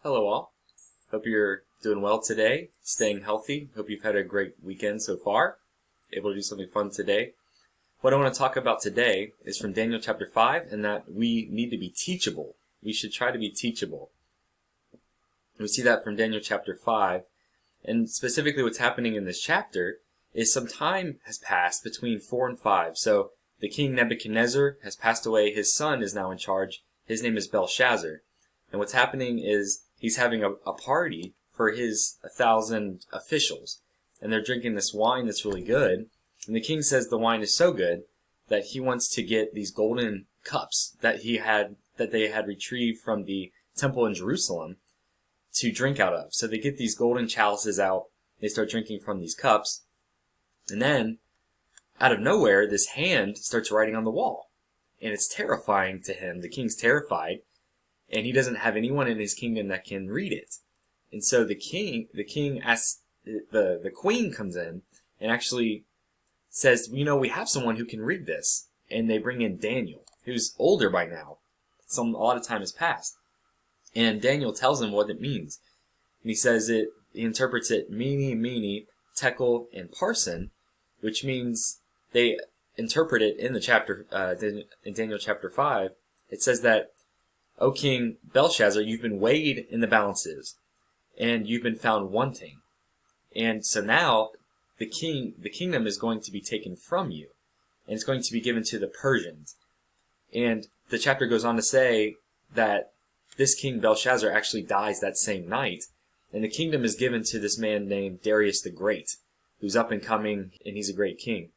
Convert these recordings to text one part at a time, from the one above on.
Hello all. Hope you're doing well today, staying healthy. Hope you've had a great weekend so far. Able to do something fun today. What I want to talk about today is from Daniel chapter 5, and that we need to be teachable. We should try to be teachable. We see that from Daniel chapter 5, and specifically what's happening in this chapter is some time has passed between 4 and 5. So the king Nebuchadnezzar has passed away. His son is now in charge. His name is Belshazzar. And what's happening is he's having a party for his 1,000 officials. And they're drinking this wine that's really good. And the king says the wine is so good that he wants to get these golden cups that they had retrieved from the temple in Jerusalem to drink out of. So they get these golden chalices out. They start drinking from these cups. And then, out of nowhere, this hand starts writing on the wall. And it's terrifying to him. The king's terrified. And he doesn't have anyone in his kingdom that can read it. And so the king asks, the queen comes in and actually says, we have someone who can read this. And they bring in Daniel, who's older by now. A lot of time has passed. And Daniel tells him what it means. And he says he interprets it mene, tekel, and parsin, which means they interpret it in the chapter, in Daniel chapter 5. It says that, O King Belshazzar, you've been weighed in the balances, and you've been found wanting. And so now, the kingdom is going to be taken from you, and it's going to be given to the Persians. And the chapter goes on to say that this king Belshazzar actually dies that same night, and the kingdom is given to this man named Darius the Great, who's up and coming, and he's a great king.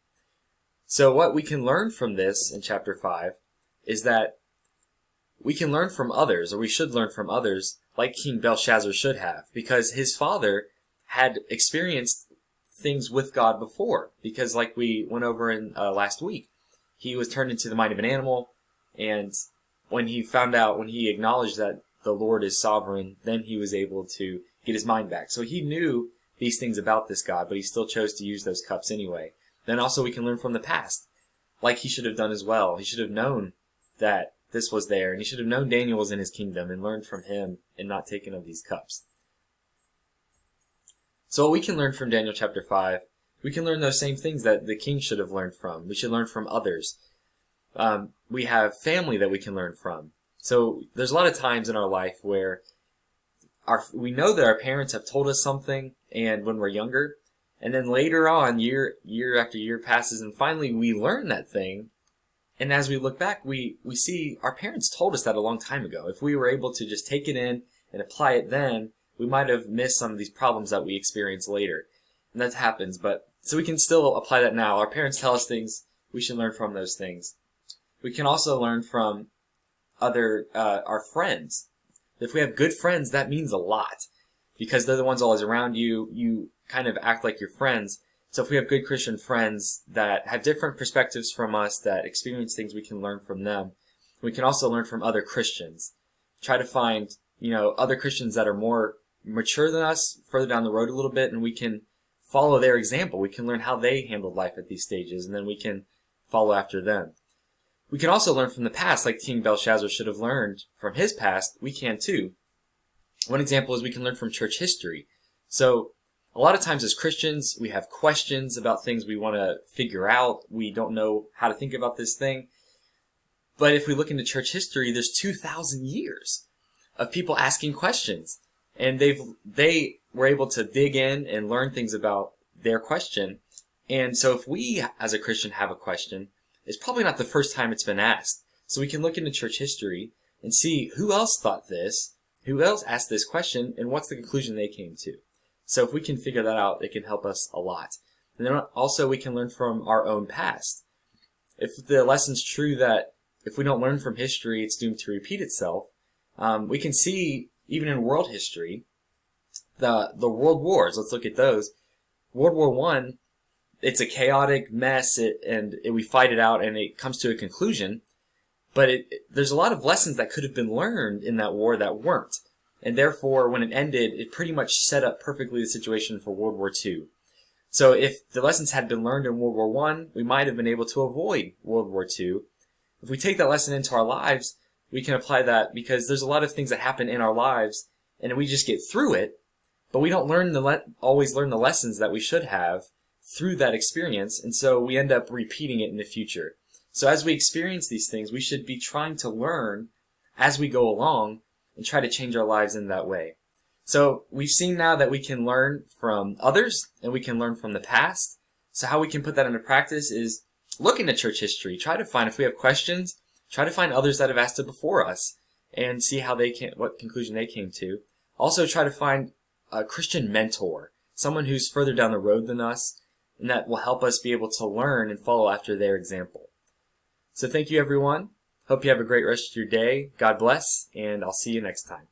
So what we can learn from this in chapter 5 is that we can learn from others, or we should learn from others, like King Belshazzar should have, because his father had experienced things with God before. Because like we went over in last week, he was turned into the mind of an animal, and when he acknowledged that the Lord is sovereign, then he was able to get his mind back. So he knew these things about this God, but he still chose to use those cups anyway. Then also we can learn from the past, like he should have done as well. He should have known that this was there, and he should have known Daniel was in his kingdom and learned from him and not taken of these cups. So what we can learn from Daniel chapter 5, we can learn those same things that the king should have learned from. We should learn from others. We have family that we can learn from. So there's a lot of times in our life where we know that our parents have told us something, and when we're younger, and then later on, year after year passes, and finally we learn that thing. And as we look back, we see our parents told us that a long time ago. If we were able to just take it in and apply it then, we might have missed some of these problems that we experience later. And that happens, so we can still apply that now. Our parents tell us things, we should learn from those things. We can also learn from our friends. If we have good friends, that means a lot. Because they're the ones always around you, you kind of act like your friends. So if we have good Christian friends that have different perspectives from us, that experience things, we can learn from them. We can also learn from other Christians. Try to find, other Christians that are more mature than us, further down the road a little bit, and we can follow their example. We can learn how they handled life at these stages, and then we can follow after them. We can also learn from the past, like King Belshazzar should have learned from his past. We can too. One example is we can learn from church history. So, a lot of times as Christians, we have questions about things we want to figure out. We don't know how to think about this thing. But if we look into church history, there's 2,000 years of people asking questions. And they were able to dig in and learn things about their question. And so if we, as a Christian, have a question, it's probably not the first time it's been asked. So we can look into church history and see who else thought this, who else asked this question, and what's the conclusion they came to. So if we can figure that out, it can help us a lot. And then also we can learn from our own past. If the lesson's true that if we don't learn from history, it's doomed to repeat itself, we can see, even in world history, the world wars. Let's look at those. World War I, it's a chaotic mess, we fight it out, and it comes to a conclusion. But there's a lot of lessons that could have been learned in that war that weren't. And therefore, when it ended, it pretty much set up perfectly the situation for World War II. So if the lessons had been learned in World War I, we might have been able to avoid World War II. If we take that lesson into our lives, we can apply that, because there's a lot of things that happen in our lives and we just get through it, but we don't always learn the lessons that we should have through that experience, and so we end up repeating it in the future. So as we experience these things, we should be trying to learn as we go along and try to change our lives in that way. So we've seen now that we can learn from others and we can learn from the past. So how we can put that into practice is look into church history. Try to find, if we have questions, try to find others that have asked it before us and see what conclusion they came to. Also try to find a Christian mentor, someone who's further down the road than us, and that will help us be able to learn and follow after their example. So thank you, everyone. Hope you have a great rest of your day. God bless, and I'll see you next time.